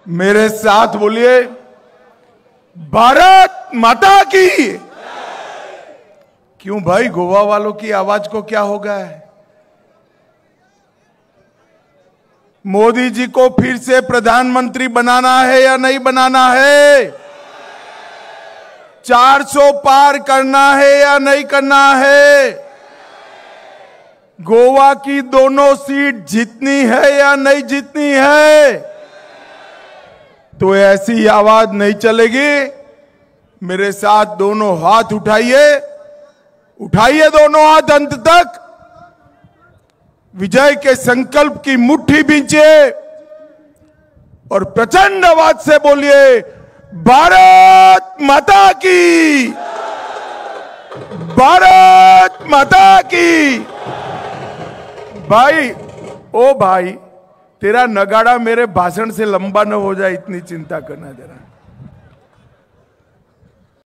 मेरे साथ बोलिए, भारत माता की। क्यों भाई, गोवा वालों की आवाज को क्या हो गया है? मोदी जी को फिर से प्रधानमंत्री बनाना है या नहीं बनाना है? 400 पार करना है या नहीं करना है? गोवा की दोनों सीट जीतनी है या नहीं जीतनी है? तो ऐसी आवाज नहीं चलेगी। मेरे साथ दोनों हाथ उठाइए, उठाइए दोनों हाथ अंत तक। विजय के संकल्प की मुट्ठी बींचिए और प्रचंड आवाज से बोलिए, भारत माता की, भारत माता की। भाई, ओ भाई, तेरा नगाड़ा मेरे भाषण से लंबा न हो जाए, इतनी चिंता करना जरा।